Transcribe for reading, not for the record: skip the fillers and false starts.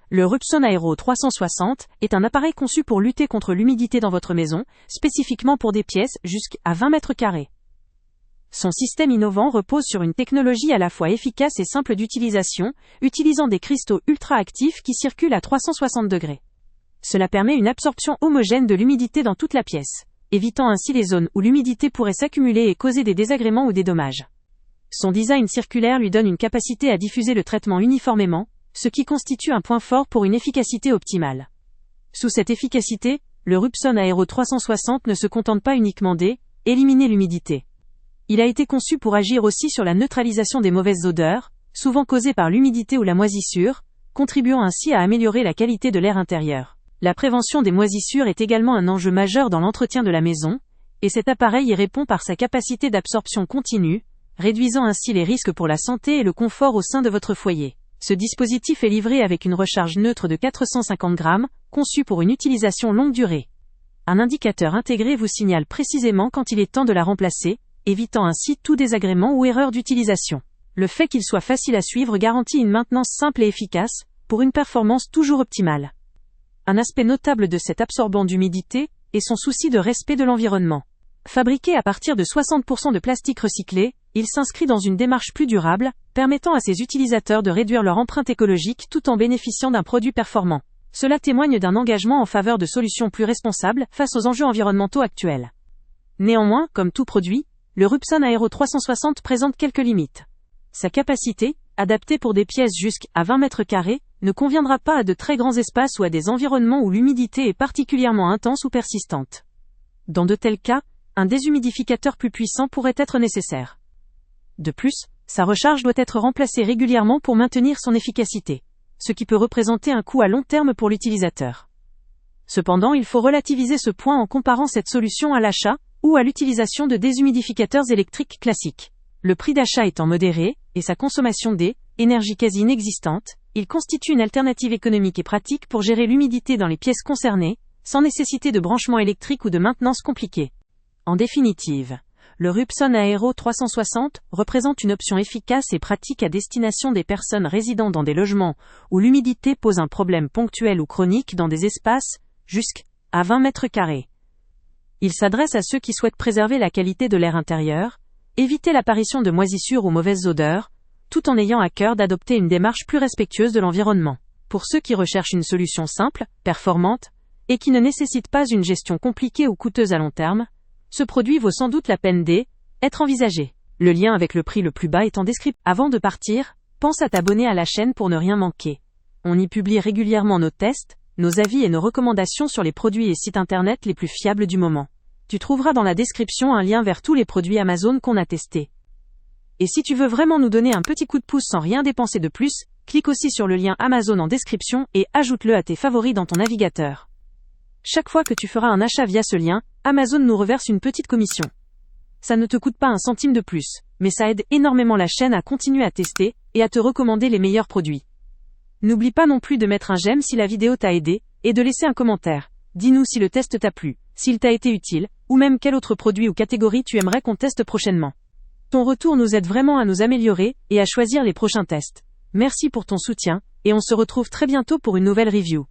Le Rubson Aero 360 est un appareil conçu pour lutter contre l'humidité dans votre maison, spécifiquement pour des pièces jusqu'à 20 mètres carrés. Son système innovant repose sur une technologie à la fois efficace et simple d'utilisation, utilisant des cristaux ultra-actifs qui circulent à 360 degrés. Cela permet une absorption homogène de l'humidité dans toute la pièce, évitant ainsi les zones où l'humidité pourrait s'accumuler et causer des désagréments ou des dommages. Son design circulaire lui donne une capacité à diffuser le traitement uniformément, ce qui constitue un point fort pour une efficacité optimale. Sous cette efficacité, le Rubson Aero 360 ne se contente pas uniquement d'éliminer l'humidité. Il a été conçu pour agir aussi sur la neutralisation des mauvaises odeurs, souvent causées par l'humidité ou la moisissure, contribuant ainsi à améliorer la qualité de l'air intérieur. La prévention des moisissures est également un enjeu majeur dans l'entretien de la maison, et cet appareil y répond par sa capacité d'absorption continue, réduisant ainsi les risques pour la santé et le confort au sein de votre foyer. Ce dispositif est livré avec une recharge neutre de 450 grammes, conçue pour une utilisation longue durée. Un indicateur intégré vous signale précisément quand il est temps de la remplacer, évitant ainsi tout désagrément ou erreur d'utilisation. Le fait qu'il soit facile à suivre garantit une maintenance simple et efficace, pour une performance toujours optimale. Un aspect notable de cet absorbant d'humidité est son souci de respect de l'environnement. Fabriqué à partir de 60% de plastique recyclé, il s'inscrit dans une démarche plus durable, permettant à ses utilisateurs de réduire leur empreinte écologique tout en bénéficiant d'un produit performant. Cela témoigne d'un engagement en faveur de solutions plus responsables face aux enjeux environnementaux actuels. Néanmoins, comme tout produit, le Rubson Aero 360 présente quelques limites. Sa capacité, adaptée pour des pièces jusqu'à 20 mètres carrés, ne conviendra pas à de très grands espaces ou à des environnements où l'humidité est particulièrement intense ou persistante. Dans de tels cas, un déshumidificateur plus puissant pourrait être nécessaire. De plus, sa recharge doit être remplacée régulièrement pour maintenir son efficacité, ce qui peut représenter un coût à long terme pour l'utilisateur. Cependant, il faut relativiser ce point en comparant cette solution à l'achat ou à l'utilisation de déshumidificateurs électriques classiques. Le prix d'achat étant modéré, et sa consommation d'énergie quasi inexistante, il constitue une alternative économique et pratique pour gérer l'humidité dans les pièces concernées, sans nécessité de branchement électrique ou de maintenance compliquée. En définitive, le Rubson Aero 360 représente une option efficace et pratique à destination des personnes résidant dans des logements où l'humidité pose un problème ponctuel ou chronique dans des espaces jusqu'à 20 mètres carrés. Il s'adresse à ceux qui souhaitent préserver la qualité de l'air intérieur, éviter l'apparition de moisissures ou mauvaises odeurs, tout en ayant à cœur d'adopter une démarche plus respectueuse de l'environnement. Pour ceux qui recherchent une solution simple, performante, et qui ne nécessite pas une gestion compliquée ou coûteuse à long terme, ce produit vaut sans doute la peine d'être envisagé. Le lien avec le prix le plus bas est en description. Avant de partir, pense à t'abonner à la chaîne pour ne rien manquer. On y publie régulièrement nos tests, nos avis et nos recommandations sur les produits et sites internet les plus fiables du moment. Tu trouveras dans la description un lien vers tous les produits Amazon qu'on a testés. Et si tu veux vraiment nous donner un petit coup de pouce sans rien dépenser de plus, clique aussi sur le lien Amazon en description et ajoute-le à tes favoris dans ton navigateur. Chaque fois que tu feras un achat via ce lien, Amazon nous reverse une petite commission. Ça ne te coûte pas un centime de plus, mais ça aide énormément la chaîne à continuer à tester et à te recommander les meilleurs produits. N'oublie pas non plus de mettre un j'aime si la vidéo t'a aidé, et de laisser un commentaire. Dis-nous si le test t'a plu, s'il t'a été utile, ou même quel autre produit ou catégorie tu aimerais qu'on teste prochainement. Ton retour nous aide vraiment à nous améliorer et à choisir les prochains tests. Merci pour ton soutien, et on se retrouve très bientôt pour une nouvelle review.